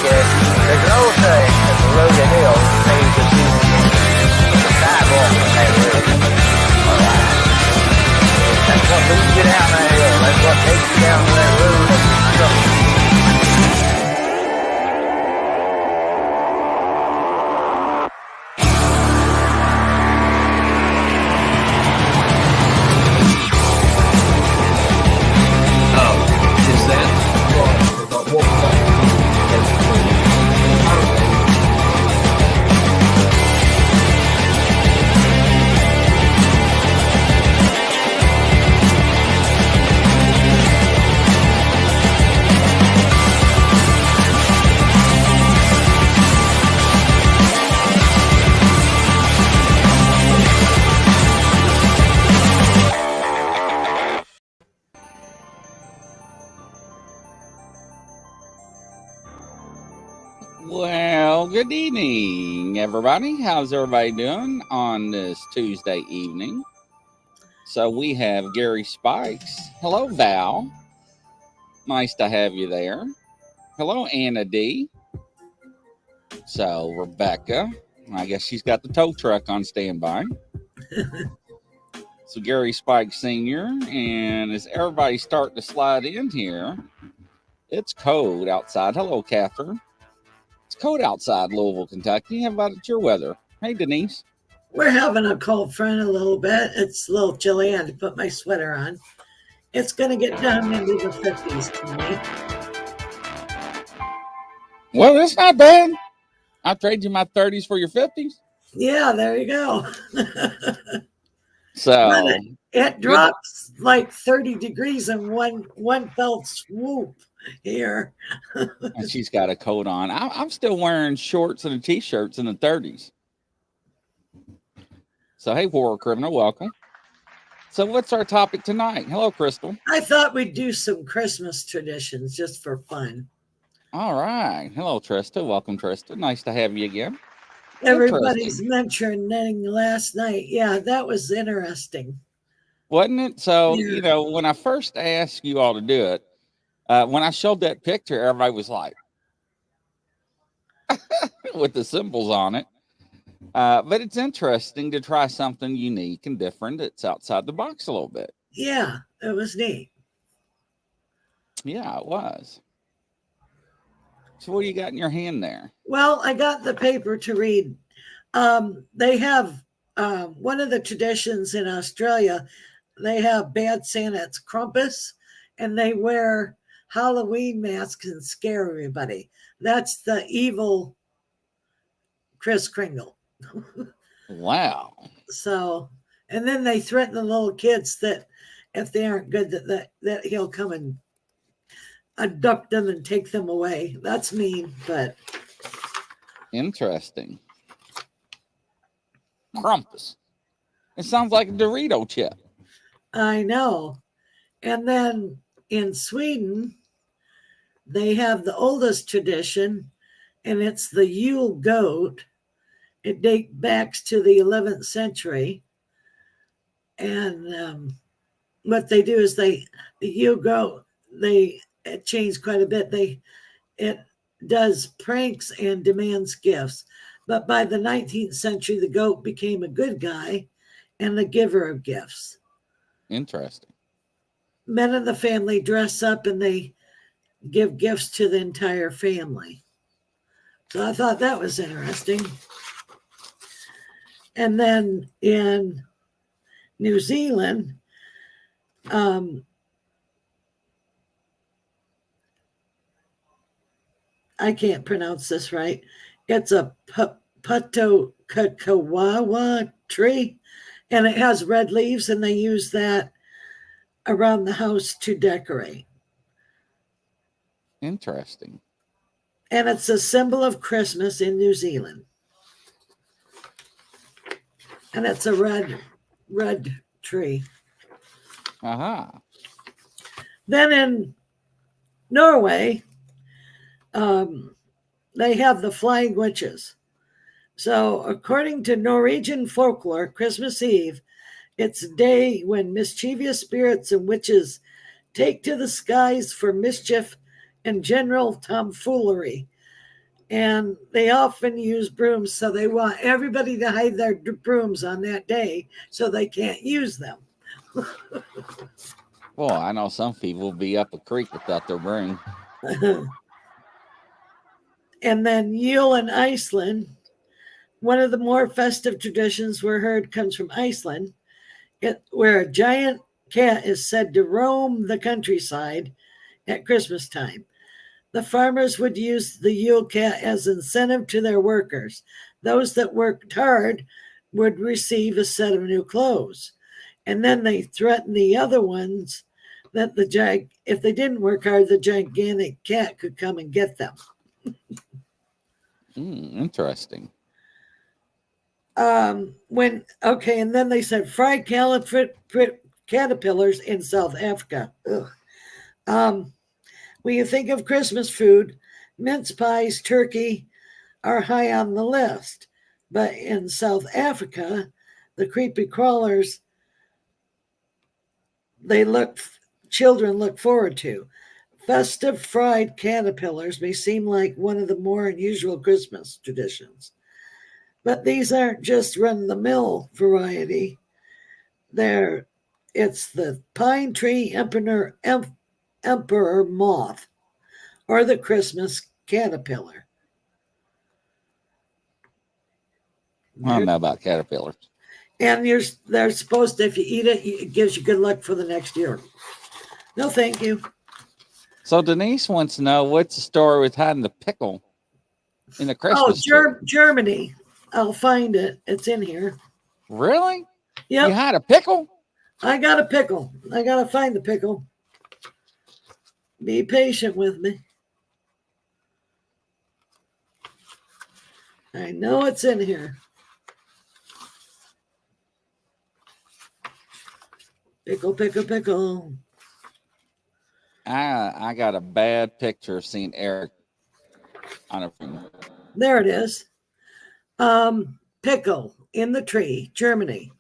there's an old saying that the road to hell is paved with the sidewalk on that road. Alright. That's what leads you down that hill. That's what takes you down to that road of destruction. Well, good evening, everybody. How's everybody doing on this Tuesday evening? So we have Gary Spikes. Hello, Val. Nice to have you there. Hello, Anna D. So Rebecca, I guess she's got the tow truck on standby. So Gary Spikes Sr. And as everybody's starting to slide in here, it's cold outside. Hello, Catherine. It's cold outside Louisville, Kentucky. How about it, your weather? Hey, Denise. We're having a cold front a little bit. It's a little chilly. I had to put my sweater on. It's going to get down into the 50s tonight. Well, that's not bad. I'll trade you my 30s for your 50s. Yeah, there you go. So it drops like 30 degrees in one fell swoop here. And she's got a coat on. I'm still wearing shorts and a t-shirts in the 30s. So, hey, War Criminal, welcome. So what's our topic tonight? Hello, Crystal. I thought we'd do some Christmas traditions just for fun. All right. Hello, Trista. Welcome, Trista. Nice to have you again. Everybody's mentioning last night. Yeah, that was interesting. Wasn't it? So, you know, when I first asked you all to do it, when I showed that picture, everybody was like, with the symbols on it. But it's interesting to try something unique and different. It's outside the box a little bit. Yeah, it was neat. Yeah, it was. So what do you got in your hand there? Well, I got the paper to read. They have one of the traditions in Australia. They have Bad Santa. It's Krampus, and they wear Halloween masks and scare everybody. That's the evil Kris Kringle. Wow. So, and then they threaten the little kids that if they aren't good, that he'll come and abduct them and take them away. That's mean, but interesting. Krampus. It sounds like a Dorito chip. I know. And then in Sweden, they have the oldest tradition, and it's the Yule goat. It dates back to the 11th century. And what they do is the Yule goat, it changed quite a bit. It does pranks and demands gifts. But by the 19th century, the goat became a good guy and the giver of gifts. Interesting. Men in the family dress up and they give gifts to the entire family. So I thought that was interesting. And then in New Zealand, I can't pronounce this right. It's a Patokawawa tree, and it has red leaves, and they use that around the house to decorate. Interesting. And it's a symbol of Christmas in New Zealand. And it's a red tree. Uh-huh. Then in Norway, they have the flying witches. So according to Norwegian folklore, Christmas Eve, it's a day when mischievous spirits and witches take to the skies for mischief and general tomfoolery. And they often use brooms, so they want everybody to hide their brooms on that day so they can't use them. Well, I know some people will be up a creek without their broom. And then Yule in Iceland, one of the more festive traditions we're heard comes from Iceland, where a giant cat is said to roam the countryside at Christmas time. The farmers would use the Yule cat as incentive to their workers. Those that worked hard would receive a set of new clothes. And then they threatened the other ones that if they didn't work hard, the gigantic cat could come and get them. Interesting. And then they said fried caterpillars in South Africa. When you think of Christmas food, mince pies, turkey are high on the list. But in South Africa, the creepy crawlers, children look forward to. Festive fried caterpillars may seem like one of the more unusual Christmas traditions. But these aren't just run-of-the-mill variety. It's the pine tree emperor moth, or the Christmas caterpillar. I don't know about caterpillars. And they're supposed to, if you eat it, it gives you good luck for the next year. No, thank you. So Denise wants to know what's the story with hiding the pickle in the Christmas tree? Germany. I'll find it. It's in here. Really? Yeah. You had a pickle? I got a pickle. I got to find the pickle. Be patient with me. I know it's in here. Pickle, pickle, pickle. I got a bad picture of seeing Eric on a room. There it is. Pickle in the tree, Germany.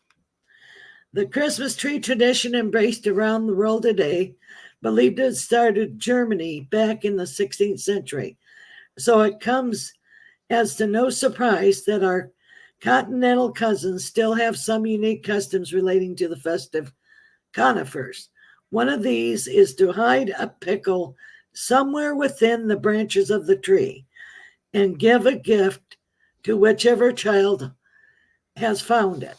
The Christmas tree tradition embraced around the world today, believed it started Germany back in the 16th century. So it comes as to no surprise that our continental cousins still have some unique customs relating to the festive conifers. One of these is to hide a pickle somewhere within the branches of the tree and give a gift to whichever child has found it.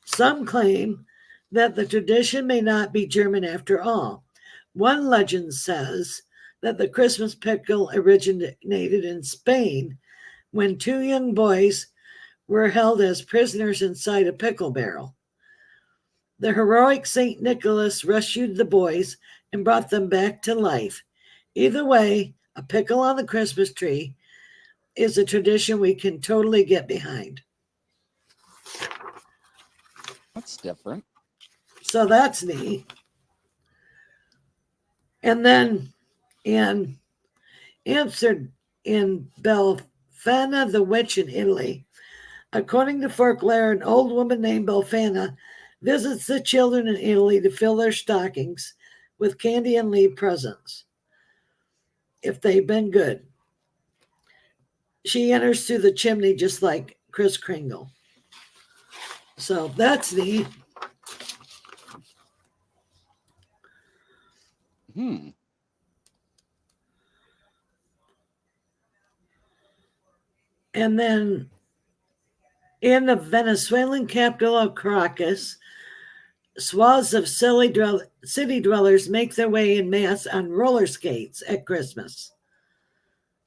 Some claim that the tradition may not be German after all. One legend says that the Christmas pickle originated in Spain when two young boys were held as prisoners inside a pickle barrel. The heroic St. Nicholas rescued the boys and brought them back to life. Either way, a pickle on the Christmas tree is a tradition we can totally get behind. That's different. So that's neat. And then in Befana the Witch in Italy, according to folklore, an old woman named Befana visits the children in Italy to fill their stockings with candy and leave presents if they've been good. She enters through the chimney just like Kris Kringle. So that's neat. And then in the Venezuelan capital of Caracas, swaths of city dwellers make their way in mass on roller skates at Christmas.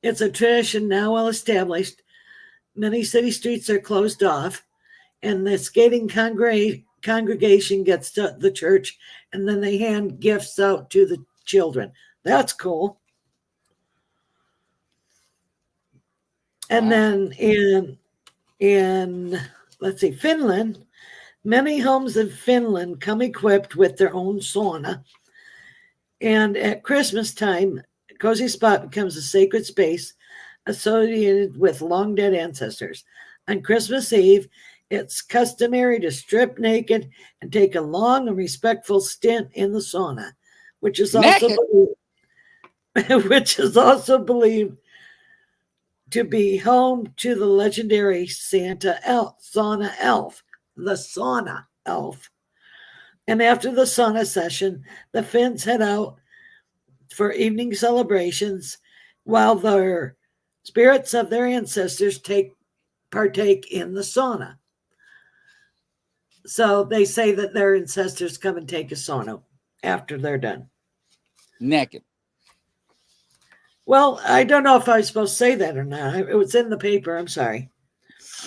It's a tradition now well established. Many city streets are closed off, and the skating congregation gets to the church, and then they hand gifts out to the children. That's cool. And then in Finland, many homes in Finland come equipped with their own sauna. And at Christmas time, a cozy spot becomes a sacred space associated with long dead ancestors. On Christmas Eve, it's customary to strip naked and take a long and respectful stint in the sauna, which is also believed to be home to the legendary sauna elf, the sauna elf. And after the sauna session, the Finns head out for evening celebrations while their spirits of their ancestors partake in the sauna. So they say that their ancestors come and take a sauna after they're done. Naked. Well, I don't know if I was supposed to say that or not. It was in the paper. I'm sorry.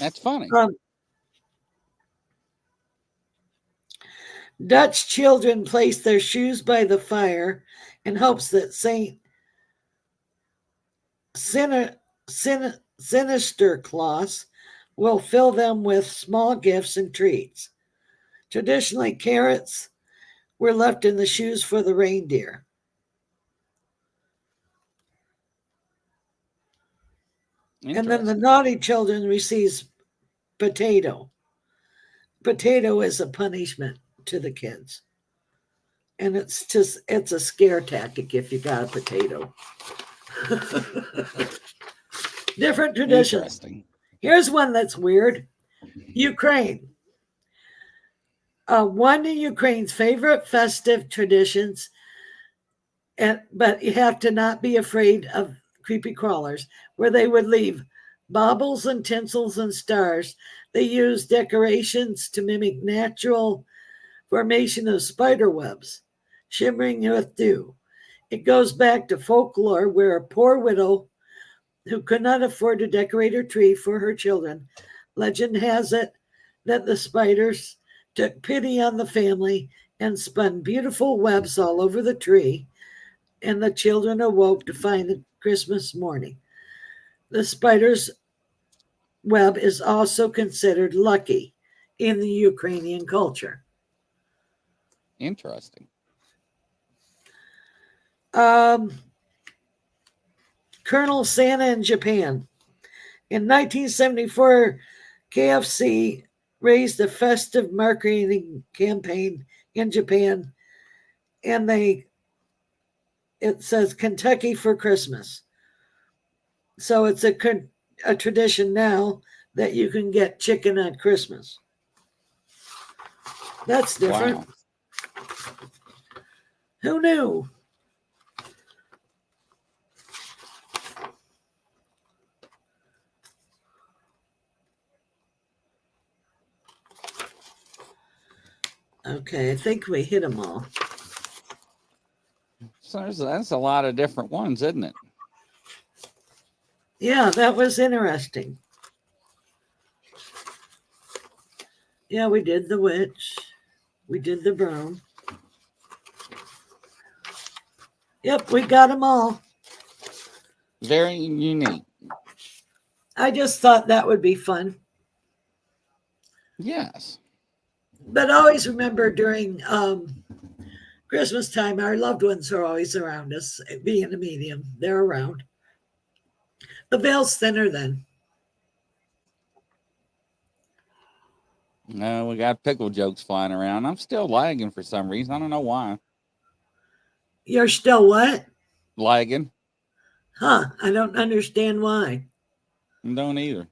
That's funny. Dutch children place their shoes by the fire in hopes that Saint Sinister Claus will fill them with small gifts and treats. Traditionally, carrots were left in the shoes for the reindeer. And then the naughty children receives potato. Potato is a punishment to the kids. And it's a scare tactic if you got a potato. Different traditions. Here's one that's weird. Ukraine. One of Ukraine's favorite festive traditions, but you have to not be afraid of creepy crawlers, where they would leave baubles and tinsels and stars. They use decorations to mimic natural formation of spider webs, shimmering with dew. It goes back to folklore where a poor widow who could not afford to decorate her tree for her children, legend has it that the spiders took pity on the family and spun beautiful webs all over the tree, and the children awoke to find the Christmas morning. The spider's web is also considered lucky in the Ukrainian culture. Interesting. Colonel Santa in Japan. In 1974, KFC raised a festive marketing campaign in Japan, and it says Kentucky for Christmas. So it's a tradition now that you can get chicken at Christmas. That's different. Wow. Who knew? Okay, I think we hit them all. So that's a lot of different ones, isn't it? Yeah, that was interesting. Yeah, we did the witch. We did the broom. Yep, we got them all. Very unique. I just thought that would be fun. Yes. But always remember during Christmas time, our loved ones are always around us. Being a medium, they're around. The veil's thinner then. No, we got pickle jokes flying around. I'm still lagging for some reason. I don't know why. You're still what? Lagging. Huh, I don't understand why. I don't either.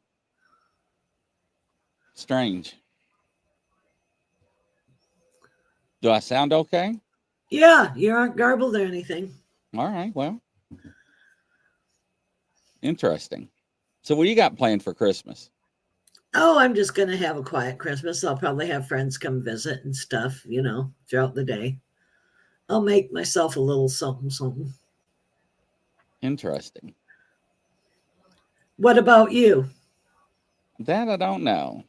Strange. Do I sound okay? Yeah, you aren't garbled or anything. All right, well. Interesting. So what do you got planned for Christmas? Oh, I'm just going to have a quiet Christmas. I'll probably have friends come visit and stuff, throughout the day. I'll make myself a little something. Interesting. What about you? That I don't know.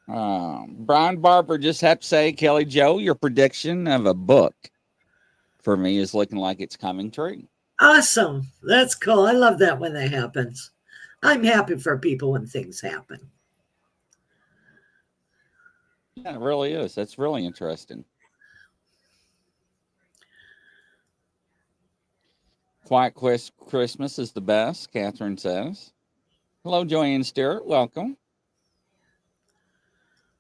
Brian Barber just had to say, Kelly Joe, your prediction of a book for me is looking like it's coming true. Awesome. That's cool. I love that when that happens. I'm happy for people when things happen. Yeah, it really is. That's really interesting. Quiet Christmas is the best, Catherine says. Hello, Joanne Stewart. Welcome.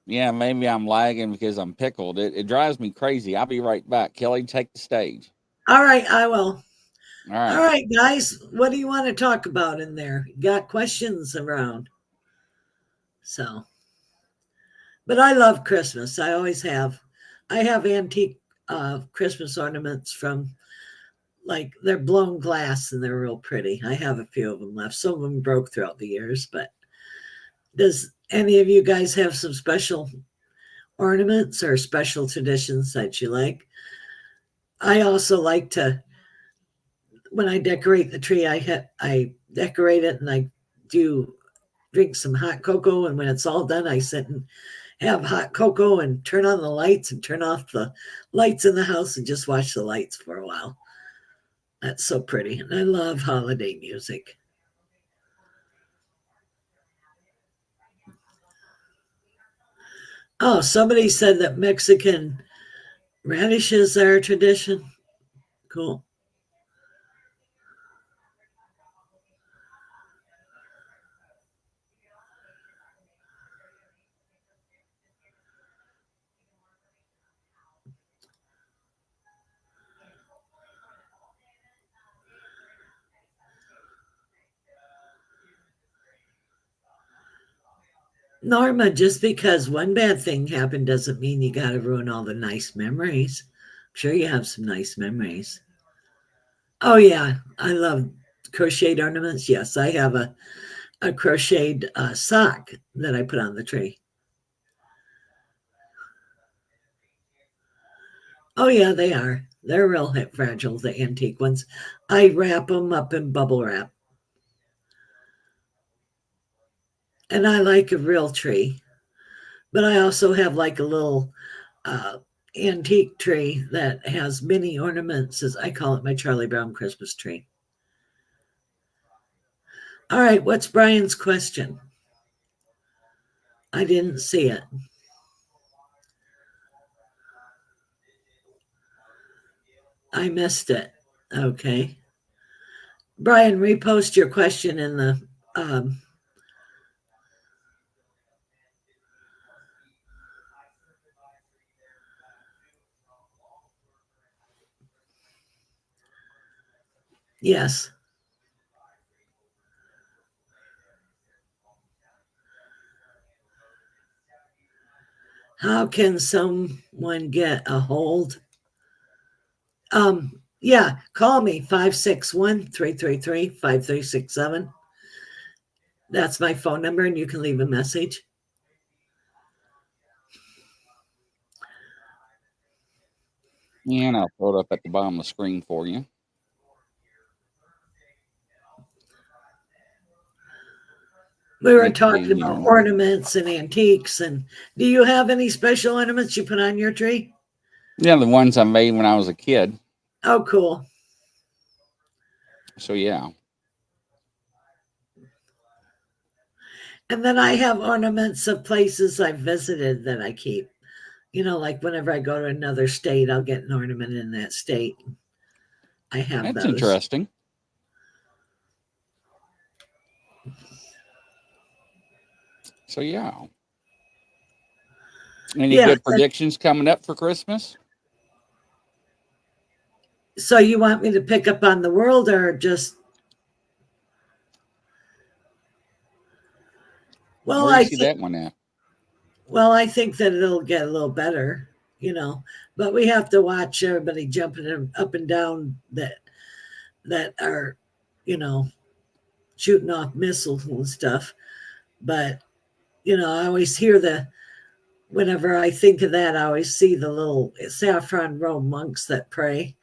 Yeah, maybe I'm lagging because I'm pickled. It drives me crazy. I'll be right back. Kelly, take the stage. All right, I will. All All right. right, guys. What do you want to talk about in there? You got questions around. So, but I love Christmas. I always have. I have antique Christmas ornaments from like they're blown glass and they're real pretty. I have a few of them left. Some of them broke throughout the years, but does any of you guys have some special ornaments or special traditions that you like? I also like to when I decorate the tree, I decorate it and I do drink some hot cocoa. And when it's all done, I sit and have hot cocoa and turn on the lights and turn off the lights in the house and just watch the lights for a while. That's so pretty. And I love holiday music. Oh, somebody said that Mexican radishes are a tradition. Cool. Norma, just because one bad thing happened doesn't mean you got to ruin all the nice memories. I'm sure you have some nice memories. Oh, yeah. I love crocheted ornaments. Yes, I have a crocheted sock that I put on the tree. Oh, yeah, they are. They're real fragile, the antique ones. I wrap them up in bubble wrap. And I like a real tree. But I also have like a little uh, antique tree that has many ornaments, as I call it my Charlie Brown Christmas tree. All right, what's Brian's question? I didn't see it. I missed it. Okay. Brian, repost your question in the. Yes. How can someone get a hold? Yeah, call me 561-333-5367. That's my phone number, and you can leave a message. And I'll throw it up at the bottom of the screen for you. We were talking about ornaments and antiques. And do you have any special ornaments you put on your tree? Yeah, the ones I made when I was a kid. Oh, cool. So, yeah. And then I have ornaments of places I've visited that I keep. You know, like whenever I go to another state, I'll get an ornament in that state. I have That's those. interesting. So, yeah. Any good predictions coming up for Christmas? So you want me to pick up on the world or just? Well, Where do you see that one at? Well, I think that it'll get a little better, but we have to watch everybody jumping up and down that are, shooting off missiles and stuff. But, I always hear whenever I think of that, I always see the little saffron robe monks that pray.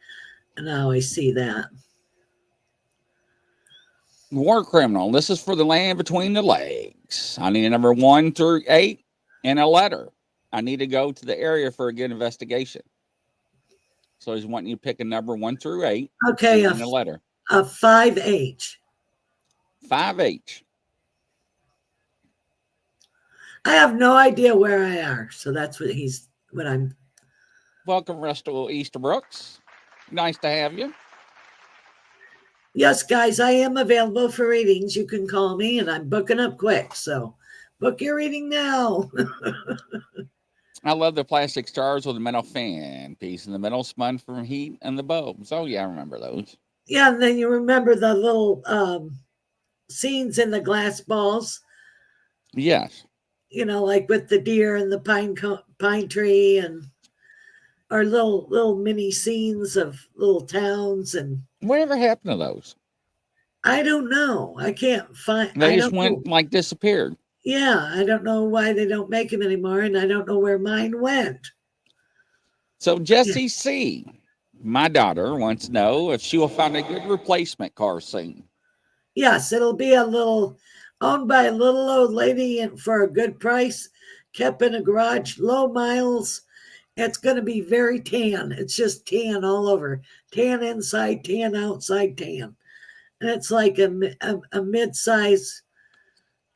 And I always see that. War criminal. This is for the land between the legs. I need a number 1 through 8 and a letter. I need to go to the area for a good investigation. So he's wanting you to pick a number 1 through 8. Okay. And a letter. A 5H. 5H. I have no idea where I are. So that's what I'm. Welcome, Russell Easterbrooks. Nice to have you. Yes, guys, I am available for readings. You can call me, and I'm booking up quick. So book your reading now. I love the plastic stars with a metal fan piece in the middle spun from heat and the bulbs. Oh, yeah, I remember those. Yeah, and then you remember the little scenes in the glass balls, Yes. like with the deer and the pine tree, and or little mini scenes of little towns. And Whatever happened to those? I don't know. I can't find. They I just don't know. went like disappeared. Yeah, I don't know why they don't make them anymore, and I don't know where mine went. So Yeah. Jessie C, my daughter, wants to know if she will find a good replacement car soon. Yes, it'll be a little owned by a little old lady and for a good price, kept in a garage, low miles. It's going to be very tan. It's just tan all over. Tan inside, tan outside, tan. And it's like a mid-size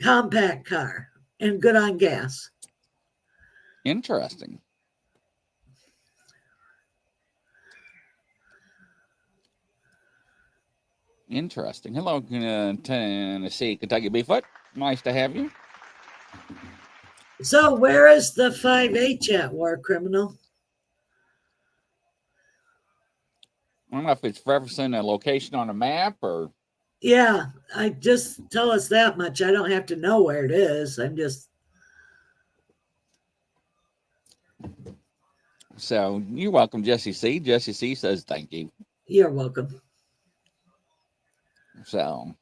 compact car and good on gas. Interesting. Interesting. Hello, Tennessee, Kentucky Beeffoot. Nice to have you. So where is the 5H at, War Criminal? I don't know if it's referencing a location on a map or. Yeah, I just tell us that much. I don't have to know where it is. I'm just. So you're welcome, Jessie C. Jessie C says thank you. You're welcome. So.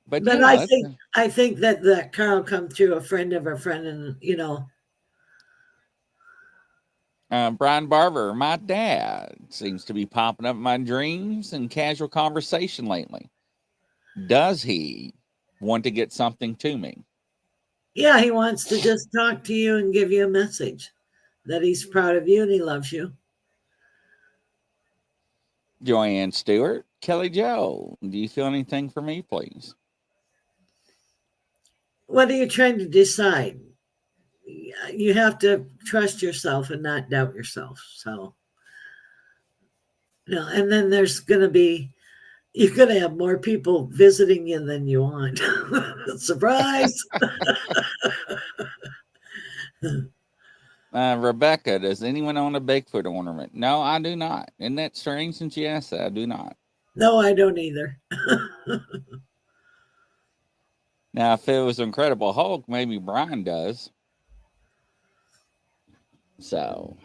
But But yeah, I think that car will come through a friend of a friend, and Brian Barber, my dad seems to be popping up in my dreams and casual conversation lately. Does he want to get something to me? yeah, he wants to just talk to you and give you a message that he's proud of you and he loves you. Joanne Stewart, Kelly Joe, do you feel anything for me, please? What are you trying to decide? You have to trust yourself and not doubt yourself. So, and then you're going to have more people visiting you than you want. Surprise. Rebecca, does anyone own a Bigfoot ornament? No, I do not. Isn't that strange since you asked that? I do not. No, I don't either. Now, if it was Incredible Hulk, maybe Brian does. So,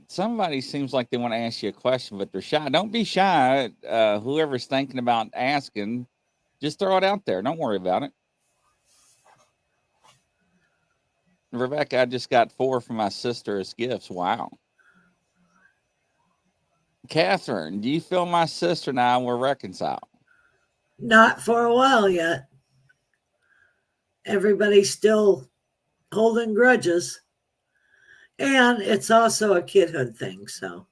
somebody seems like they want to ask you a question, but they're shy. Don't be shy. Whoever's thinking about asking, just throw it out there. Don't worry about it. Rebecca, I just got 4 from my sister as gifts. Wow. Catherine, do you feel my sister and I were reconciled? Not for a while yet. Everybody's still holding grudges. And it's also a kidhood thing. So,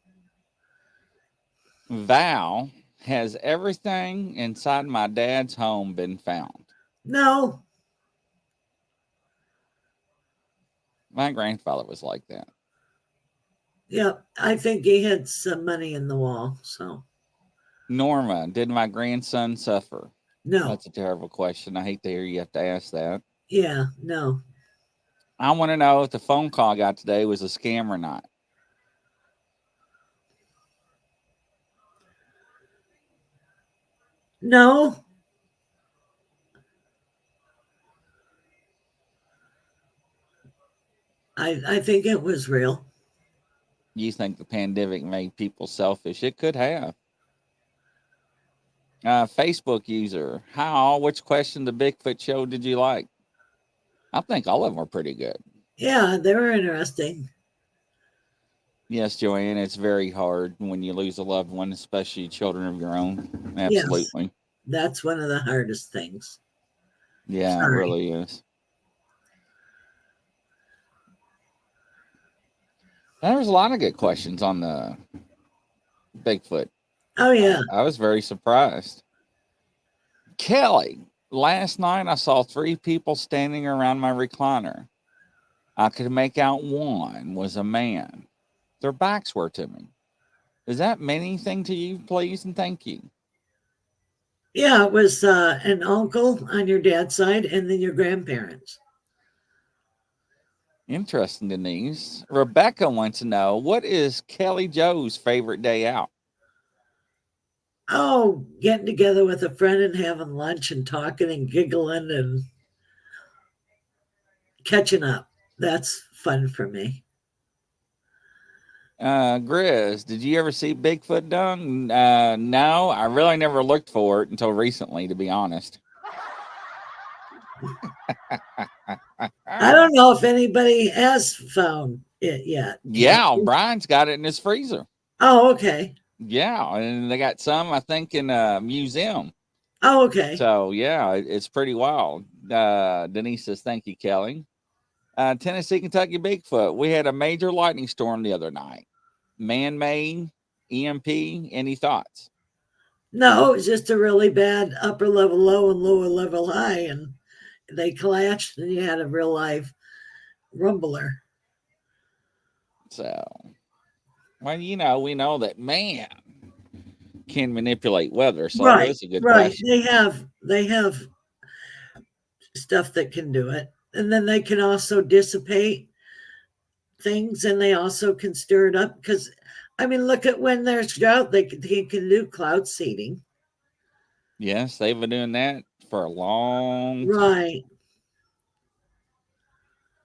Val, has everything inside my dad's home been found? no. My grandfather was like that. Yeah, I think he had some money in the wall. So, Norma, did my grandson suffer? no. That's a terrible question. I hate to hear you have to ask that. Yeah, no. I want to know if the phone call I got today was a scam or not. No. I think it was real. You think the pandemic made people selfish? It could have. Facebook user, which question the Bigfoot show did you like? I think all of them are pretty good. Yeah, they were interesting. Yes, Joanne, it's very hard when you lose a loved one, especially children of your own. Absolutely. Yes, that's one of the hardest things. Yeah, Sorry. It really is. There was a lot of good questions on the Bigfoot. Oh, yeah. I was very surprised. Kelly, last night I saw 3 people standing around my recliner. I could make out one was a man. Their backs were to me. Does that mean anything to you, please? And thank you. Yeah, it was an uncle on your dad's side and then your grandparents. Interesting, Denise. Rebecca wants to know, what is Kelly Joe's favorite day out? Oh, getting together with a friend and having lunch and talking and giggling and catching up. That's fun for me. Grizz, did you ever see Bigfoot done? No, I really never looked for it until recently, to be honest. I don't know if anybody has found it yet. Yeah, Brian's got it in his freezer. Oh, okay. Yeah, and they got some, I think, in a museum. Oh, okay. So, yeah, it's pretty wild. Denise says, thank you, Kelly. Tennessee, Kentucky Bigfoot. We had a major lightning storm the other night. Man-made, EMP, any thoughts? No, it was just a really bad upper level low and lower level high, and they clashed, and you had a real live rumbler. So, well, we know that man can manipulate weather. So Right, that's a good right. question. They have stuff that can do it, and then they can also dissipate things, and they also can stir it up. Because, I mean, look at when there's drought, they can do cloud seeding. Yes, they've been doing that for a long time. Right.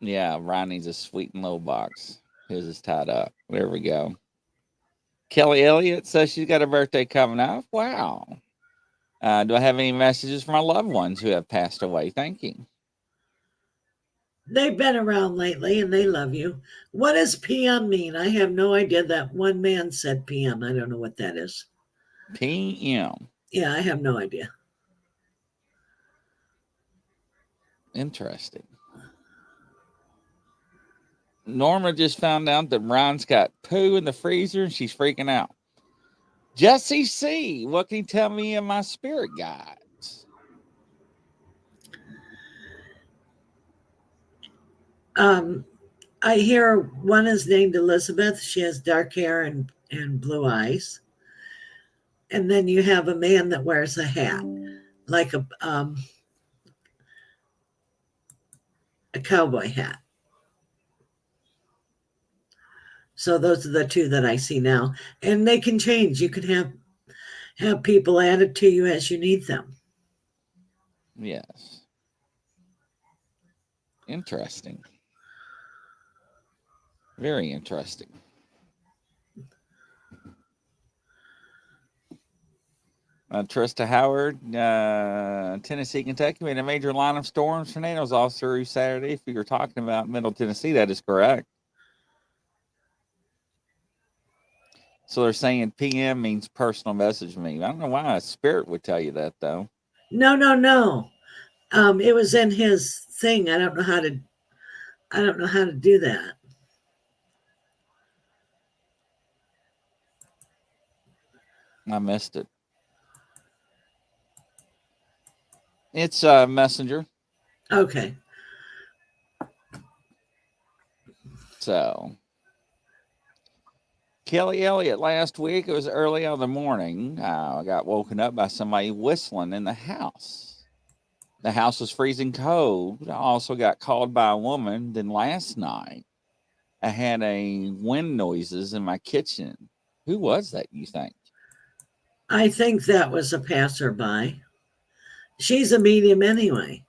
Yeah, Ryan needs a sweet and low box. His is tied up. There we go. Kelly Elliott says she's got a birthday coming up. Wow. Do I have any messages for my loved ones who have passed away? Thank you. They've been around lately and they love you. What does PM mean? I have no idea. That one man said PM. I don't know what that is. PM. Yeah, I have no idea. Interesting. Norma just found out that Ryan's got poo in the freezer and she's freaking out. Jesse C., what can you tell me of my spirit guides? I hear one is named Elizabeth. She has dark hair and blue eyes. And then you have a man that wears a hat, like a cowboy hat. So those are the two that I see now. And they can change. You can have people added to you as you need them. Yes. Interesting. Very interesting. Trista Howard, Tennessee, Kentucky. We had a major line of storms, tornadoes all through Saturday. If you're talking about Middle Tennessee, that is correct. So they're saying PM means personal message to me. I don't know why a spirit would tell you that, though. No. It was in his thing. I don't know how to do that. I missed it. It's a messenger. Okay. So, Kelly Elliott, last week, it was early in the morning. I got woken up by somebody whistling in the house. The house was freezing cold. I also got called by a woman. Then last night, I had a wind noises in my kitchen. Who was that, you think? I think that was a passerby. She's a medium anyway.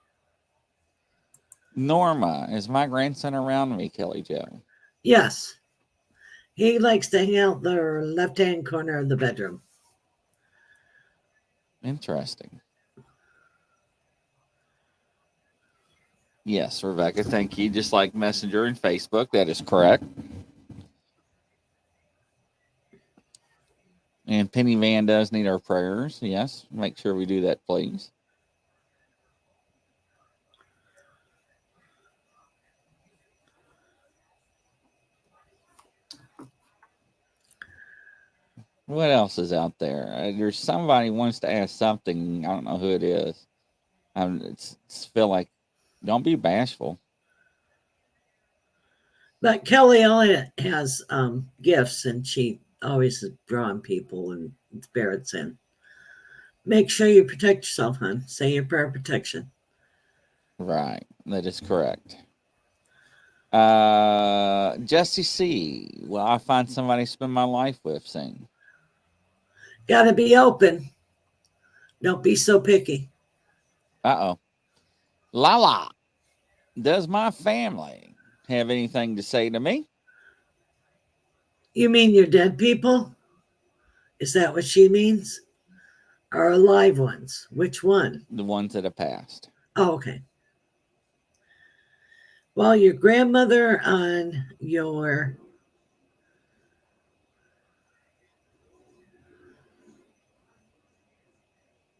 Norma, is my grandson around me, Kelly Joe? Yes. He likes to hang out the left-hand corner of the bedroom. Interesting. Yes, Rebecca, thank you. Just like Messenger and Facebook, that is correct. And Penny Van does need our prayers. Yes, make sure we do that, please. What else is out there? There's somebody wants to ask something. I don't know who it is. It's feel like, don't be bashful. But Kelly Elliott has gifts, and she always is drawing people and spirits in. Make sure you protect yourself, hon. Say your prayer of protection. Right. That is correct. Jesse C. Will I find somebody to spend my life with soon? Gotta be open. Don't be so picky. Uh-oh. Lala. Does my family have anything to say to me? You mean your dead people? Is that what she means? Or alive ones? Which one? The ones that have passed. Oh, okay. Well, your grandmother on your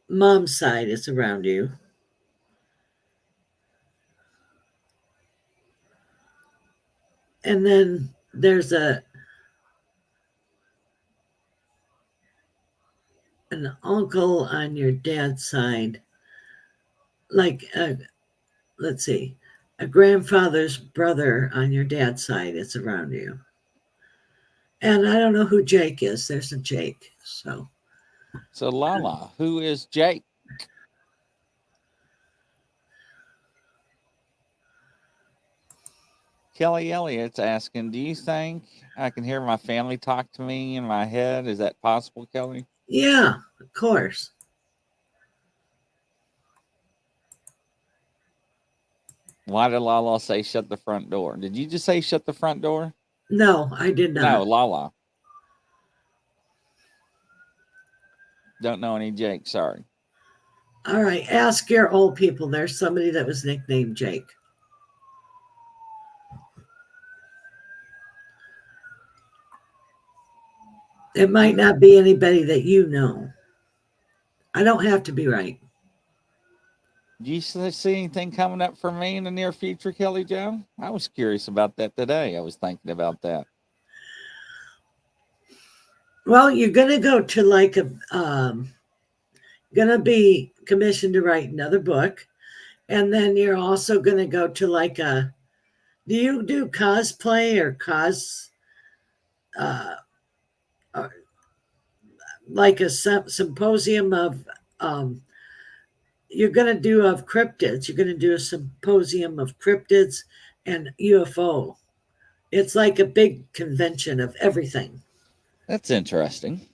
mom's side is around you. And then there's an uncle on your dad's side, like let's see, a grandfather's brother on your dad's side is around you. And I don't know who Jake is. There's a Jake. So Lala, who is Jake? Kelly Elliott's asking, do you think I can hear my family talk to me in my head? Is that possible, Kelly? yeah, of course. Why did Lala say shut the front door? Did you just say shut the front door? No, I did not. No, Lala. Don't know any Jake, sorry. All right, ask your old people. There's somebody that was nicknamed Jake. It might not be anybody that you know. I don't have to be right. Do you see anything coming up for me in the near future, Kelly Jo? I was curious about that today. I was thinking about that. Well, you're gonna go to like a gonna be commissioned to write another book, and then you're also gonna go to like a. Do you do cosplay or or like a symposium of you're going to do of cryptids. You're going to do a symposium of cryptids and UFO. It's like a big convention of everything. That's interesting.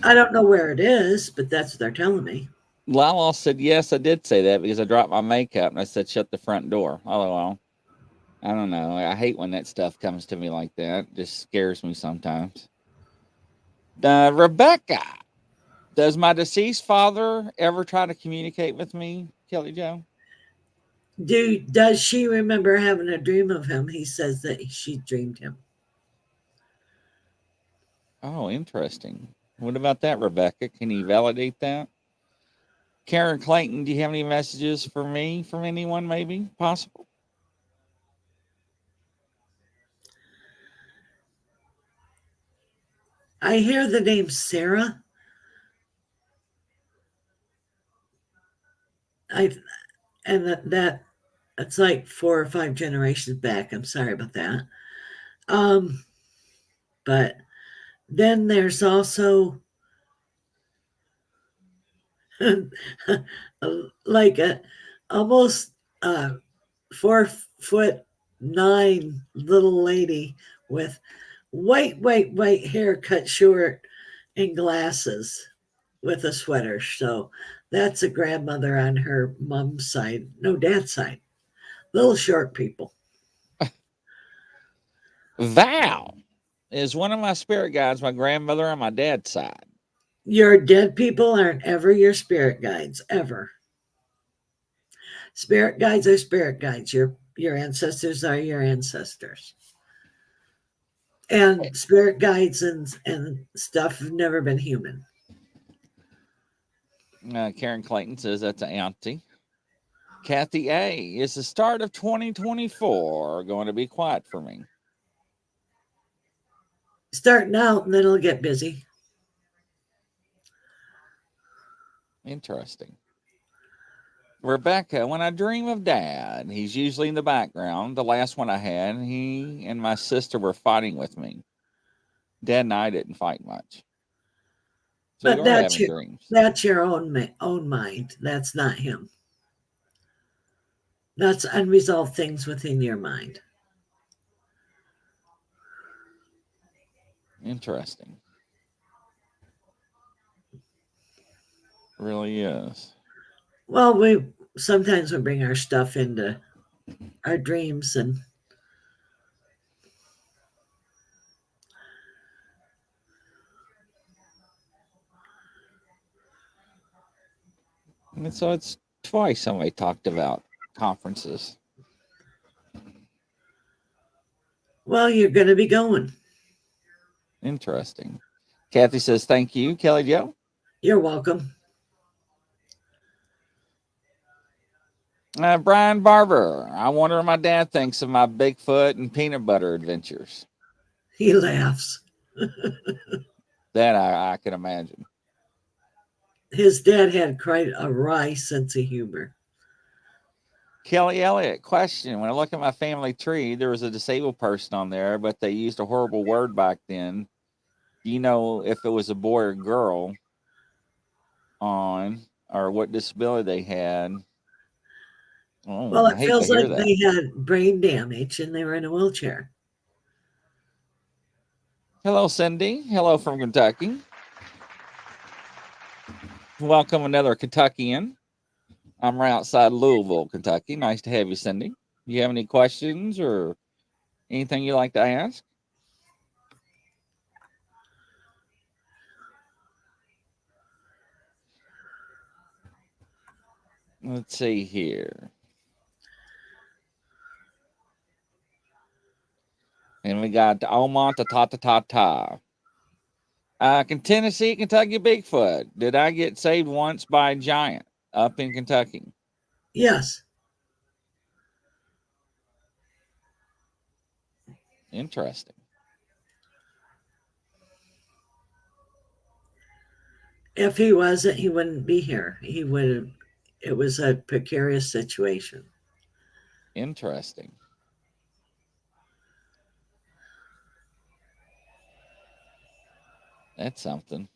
I don't know where it is, but that's what they're telling me. Lala said, yes, I did say that because I dropped my makeup and I said, shut the front door. Oh, well, I don't know. I hate when that stuff comes to me like that. It just scares me sometimes. Rebecca, does my deceased father ever try to communicate with me, Kelly Jo? Does she remember having a dream of him? He says that she dreamed him. Oh, interesting. What about that, Rebecca? Can you validate that? Karen Clayton, do you have any messages for me from anyone, maybe? Possible? I hear the name Sarah. That's like 4 or 5 generations back. I'm sorry about that. But then there's also like a almost 4'9" little lady with white hair cut short and glasses with a sweater. So that's a grandmother on her mom's side, no, dad's side. Little short people. Val is one of my spirit guides, my grandmother on my dad's side. Your dead people aren't ever your spirit guides, ever. Spirit guides are spirit guides. Your ancestors are your ancestors. And spirit guides and stuff have never been human. Karen Clayton says that's an auntie. Kathy A, is the start of 2024 going to be quiet for me? Starting out and then it'll get busy. Interesting. Rebecca, when I dream of Dad, he's usually in the background. The last one I had, he and my sister were fighting with me. Dad and I didn't fight much. So But we are having dreams. That's your own mind. That's not him. That's unresolved things within your mind. Interesting. Really is. Well, we sometimes we bring our stuff into our dreams, and And so it's twice somebody talked about conferences. well, you're going to be going. Interesting. Kathy says, thank you, Kelly Joe. You're welcome. Brian Barber, I wonder what my dad thinks of my Bigfoot and peanut butter adventures. He laughs. That I can imagine. His dad had quite a wry sense of humor. Kelly Elliott, question. When I look at my family tree, there was a disabled person on there, but they used a horrible word back then. Do you know if it was a boy or girl on, or what disability they had? Oh, Well, I it hate to feels hear like that. they had brain damage and they were in a wheelchair. Hello, Cindy. Hello from Kentucky. Welcome another Kentuckian. I'm right outside Louisville, Kentucky. Nice to have you, Cindy. Do you have any questions or anything you'd like to ask? Let's see here. And we got Omont, ta. Tennessee, Kentucky Bigfoot. Did I get saved once by a giant up in Kentucky? Yes. Interesting. If he wasn't, he wouldn't be here. He would have, it was a precarious situation. Interesting. That's something.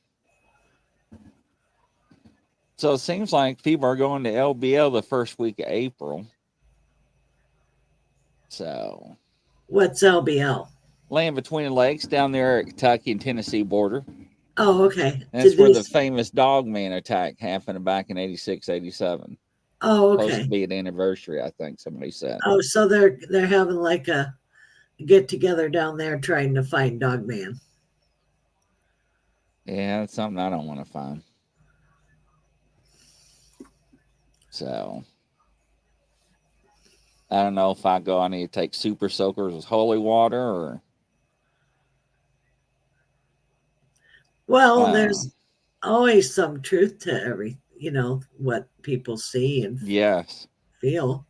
So it seems like people are going to LBL the first week of April. So, What's LBL? Land Between the Lakes down there at Kentucky and Tennessee border. Oh, okay. That's where the famous Dogman attack happened back in 86, 87. Oh, Supposed to okay. be an anniversary, I think somebody said. Oh, so they're having like a get together down there trying to find Dogman. Yeah, that's something I don't want to find. So, I don't know if I go, I need to take super soakers with holy water or. Well, there's always some truth to what people see and yes. feel.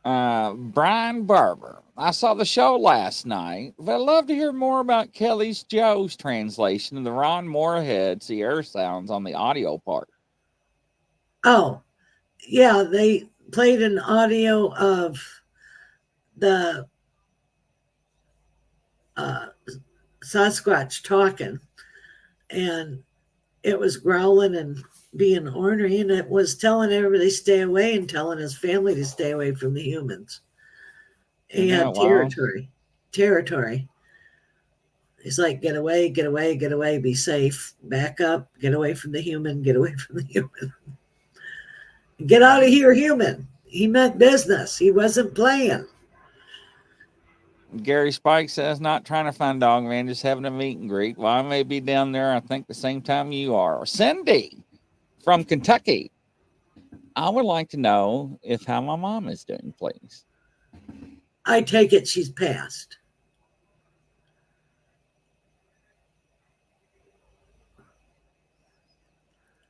Brian Barber. I saw the show last night, but I'd love to hear more about Kelly's Joe's translation of the Ron Moorhead Sierra sounds on the audio part. Oh, yeah, they played an audio of the Sasquatch talking, and it was growling and being ornery, and it was telling everybody to stay away and telling his family to stay away from the humans. He had territory. He's like, get away, get away, get away, be safe, back up, get away from the human, get away from the human. Get out of here, human. He meant business. He wasn't playing. Gary Spike says, not trying to find Dogman, just having a meet and greet. Well, I may be down there, I think, the same time you are. Cindy from Kentucky. I would like to know if how my mom is doing, please. I take it she's passed.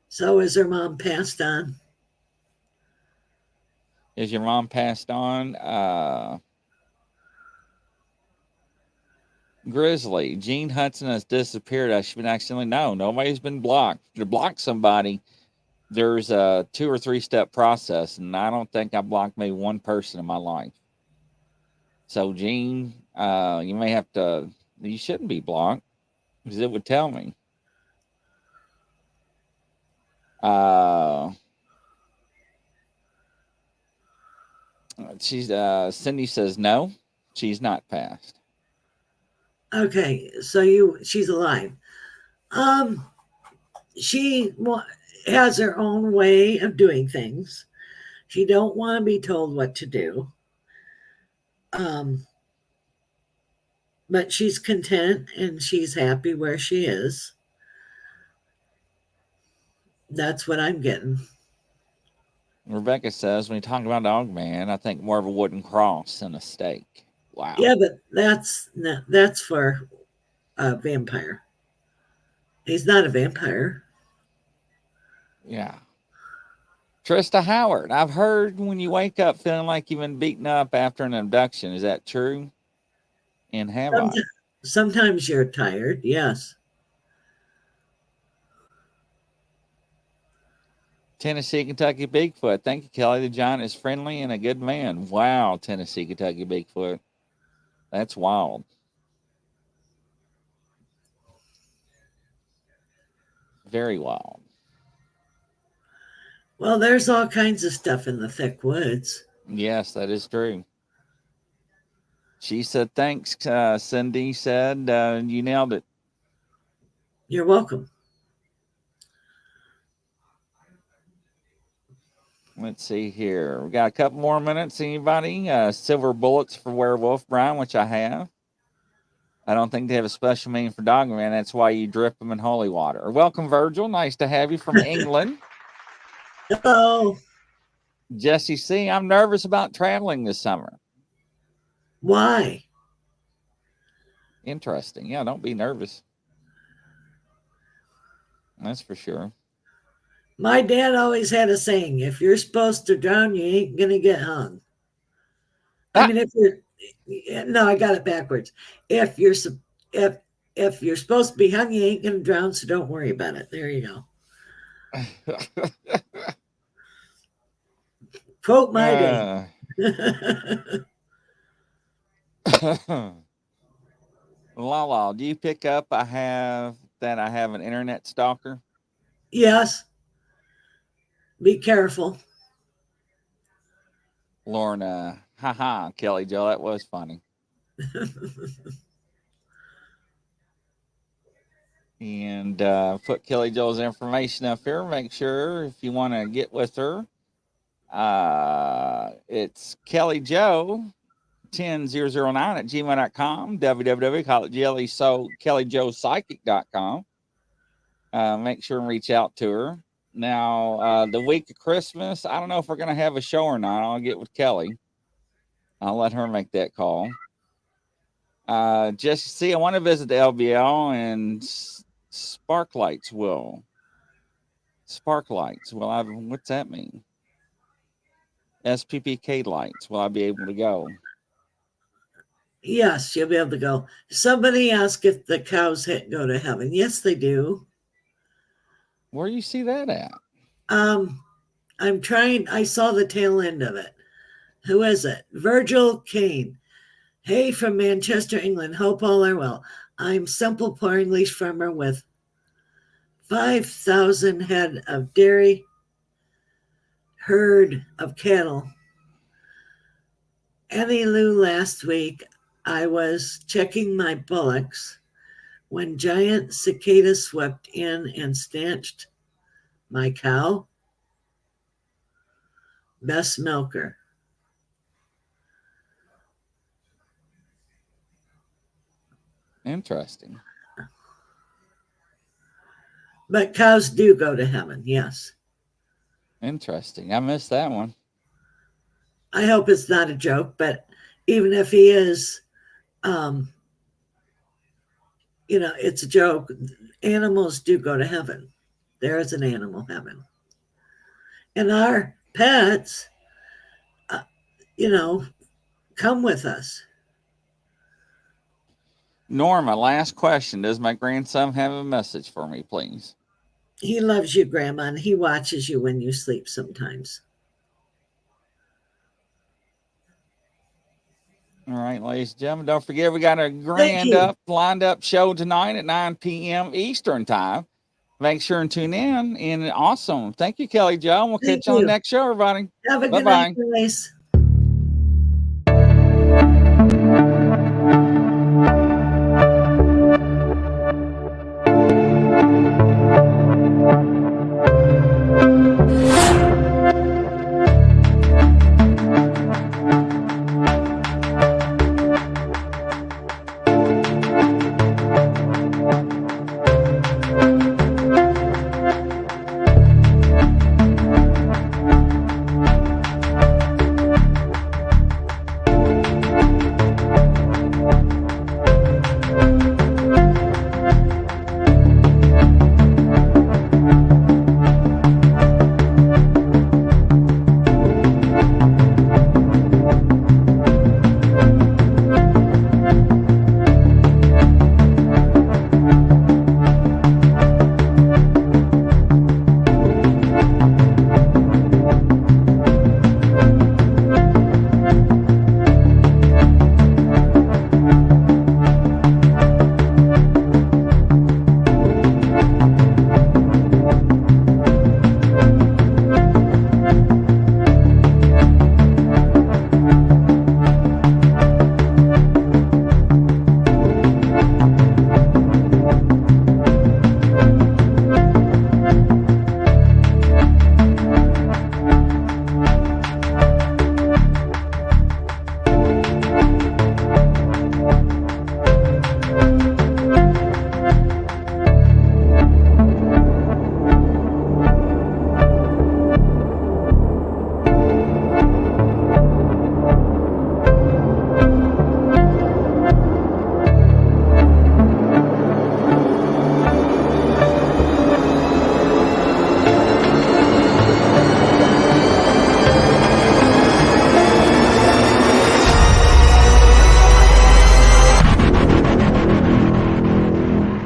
So is her mom passed on? Is your mom passed on? Grizzly, Gene Hudson has disappeared. I've been accidentally. No, nobody's been blocked. To block somebody, there's a 2 or 3 step process, and I don't think I blocked maybe one person in my life. So, Gene, you may have to. You shouldn't be blocked because it would tell me. She's Cindy says no, she's not passed. Okay, so she's alive. She has her own way of doing things. She don't want to be told what to do. But she's content and she's happy where she is. That's what I'm getting. Rebecca says, when you talk about Dog Man, I think more of a wooden cross than a stake. Wow. Yeah, but that's for a vampire. He's not a vampire. Yeah. Trista Howard, I've heard when you wake up feeling like you've been beaten up after an abduction. Is that true? And have I? Sometimes you're tired, yes. Tennessee, Kentucky Bigfoot. Thank you, Kelly. The giant is friendly and a good man. Wow, Tennessee, Kentucky Bigfoot. That's wild. Very wild. Well, there's all kinds of stuff in the thick woods. Yes, that is true. She said, thanks, Cindy said, you nailed it. You're welcome. Let's see here. We got a couple more minutes. Anybody? Silver bullets for werewolf, Brian, which I have. I don't think they have a special meaning for Dog Man. That's why you drip them in holy water. Welcome, Virgil. Nice to have you from England. Hello. Jesse C., I'm nervous about traveling this summer. Why? Interesting. Yeah, don't be nervous. That's for sure. My dad always had a saying, if you're supposed to drown, you ain't going to get hung. I mean, no, I got it backwards. If you're supposed to be hung, you ain't going to drown, so don't worry about it. There you go. Quote my dad. Lala, do you pick up I have an internet stalker? Yes. Be careful. Lorna, haha, Kelly Joe, that was funny. And put Kelly Joe's information up here. Make sure if you want to get with her, it's Kelly Joe 10009 at gmail.com, www.kellyjoepsychic.com. Make sure and reach out to her. Now, the week of Christmas, I don't know if we're going to have a show or not. I'll get with Kelly. I'll let her make that call. Just see, I want to visit the LBL and Sparklights will. Sparklights. Well, what's that mean? SPPK lights. Will I be able to go? Yes, you'll be able to go. Somebody asked if the cows go to heaven. Yes, they do. Where do you see that at? I'm trying. I saw the tail end of it. Who is it? Virgil Kane. Hey, from Manchester, England. Hope all are well. I'm simple poor English farmer with 5,000 head of dairy, herd of cattle. Anywho, last week I was checking my bullocks when giant cicadas swept in and snatched my cow. Best milker. Interesting. But cows do go to heaven, yes. Interesting. I missed that one. I hope it's not a joke, but even if he is, it's a joke. Animals do go to heaven. There is an animal heaven. And our pets, come with us. Norma, last question. Does my grandson have a message for me, please? He loves you, Grandma, and he watches you when you sleep sometimes. All right, ladies and gentlemen, don't forget we got a lined up show tonight at 9 p.m. Eastern time. Make sure and tune in. And awesome. Thank you, Kelly Joe. We'll catch you on the next show, everybody. Have a good night, guys.